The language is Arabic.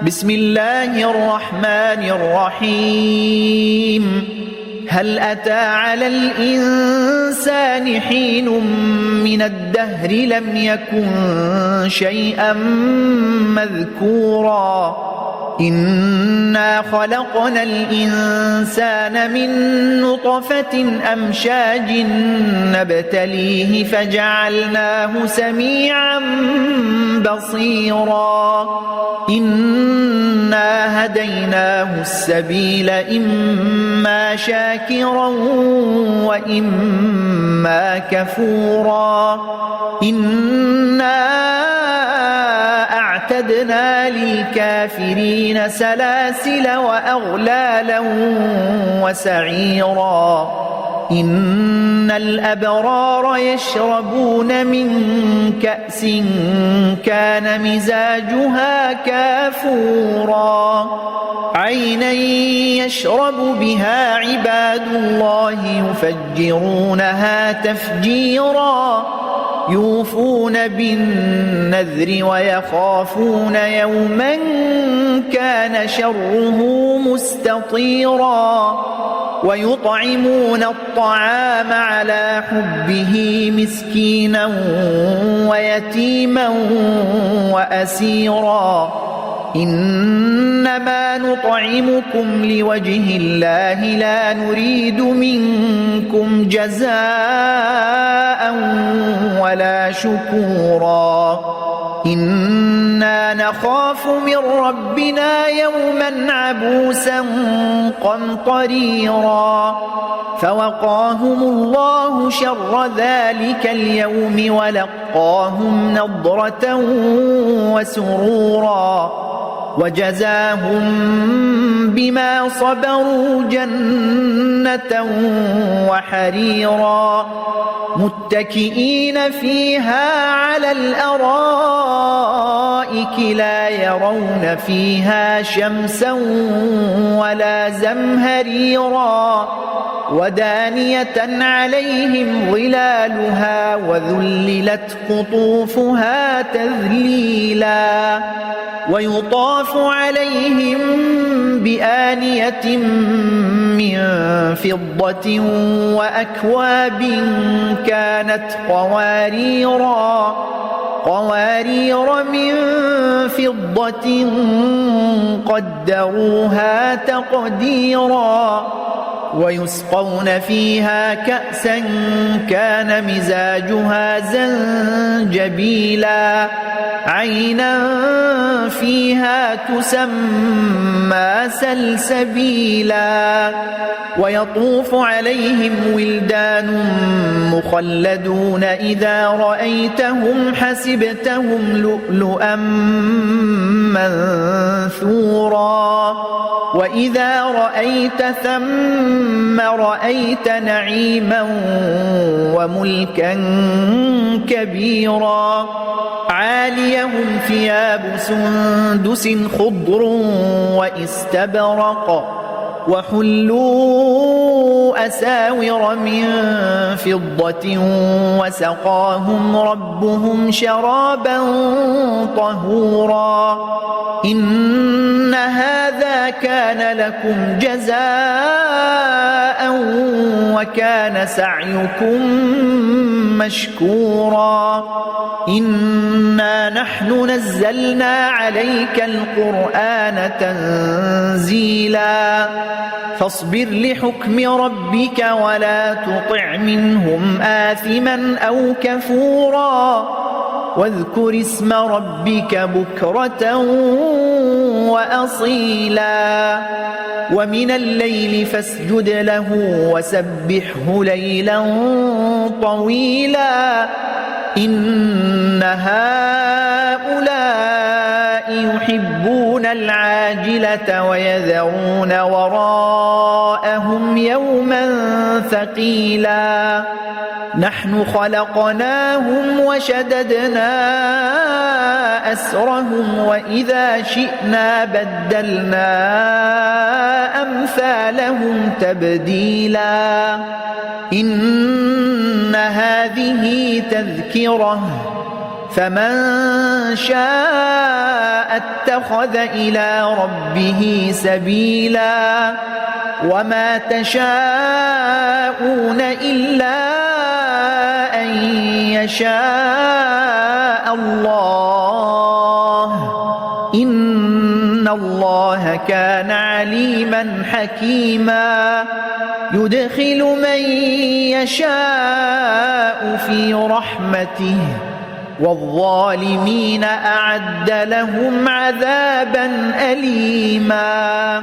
بسم الله الرحمن الرحيم هل أتى على الإنسان حين من الدهر لم يكن شيئا مذكورا إنا خلقنا الإنسان من نطفة أمشاج نبتليه فجعلناه سميعا بصيرا إنا هديناه السبيل إما شاكرا وإما كفورا إنا أعتدنا للكافرين سلاسل وأغلالا وسعيرا إن الأبرار يشربون من كأس كان مزاجها كافورا عينا يشرب بها عباد الله يفجرونها تفجيرا يوفون بالنذر ويخافون يوما كان شره مستطيرا ويطعمون الطعام على حبه مسكينا ويتيما وأسيرا إنما نطعمكم لوجه الله لا نريد منكم جزاء ولا شكورا إنا نخاف من ربنا يوما عبوسا قمطريرا فوقاهم الله شر ذلك اليوم ولقاهم نضرة وسرورا وجزاهم بما صبروا جنة وحريرا متكئين فيها على الأرائك لا يرون فيها شمسا ولا زمهريرا ودانية عليهم ظلالها وذللت قطوفها تذليلا ويطاف عليهم بآنية من فضة وأكواب كانت قوارير من فضة قدروها تقديرا ويسقون فيها كأسا كان مزاجها زنجبيلا عينا فيها تسمى سلسبيلا ويطوف عليهم ولدان مخلدون إذا رأيتهم حسبتهم لؤلؤا منثورا وإذا رأيت ثم رأيت نعيما وملكا كبيرا عاليهم ثياب سندس خضر واستبرق وحلوا أساور من فضة وسقاهم ربهم شرابا طهورا إن هذا كان لكم جزاء وكان سعيكم مشكورا إنا نحن نزلنا عليك القرآن تنزيلا فاصبر لحكم ربك ولا تطع منهم آثما أو كفورا واذكر اسم ربك بكرة وأصيلا ومن الليل فاسجد له وسبحه ليلا طويلا إن هؤلاء يحبون العاجلة ويذرون وراءهم يوما ثقيلا نحن خلقناهم وشددنا أسرهم وإذا شئنا بدلنا أمثالهم تبديلا إن هذه تذكرة فمن شاء اتخذ إلى ربه سبيلا وما تشاءون إلا أن يشاء الله إن الله كان عليما حكيما يدخل من يشاء في رحمته والظالمين أعد لهم عذابا أليما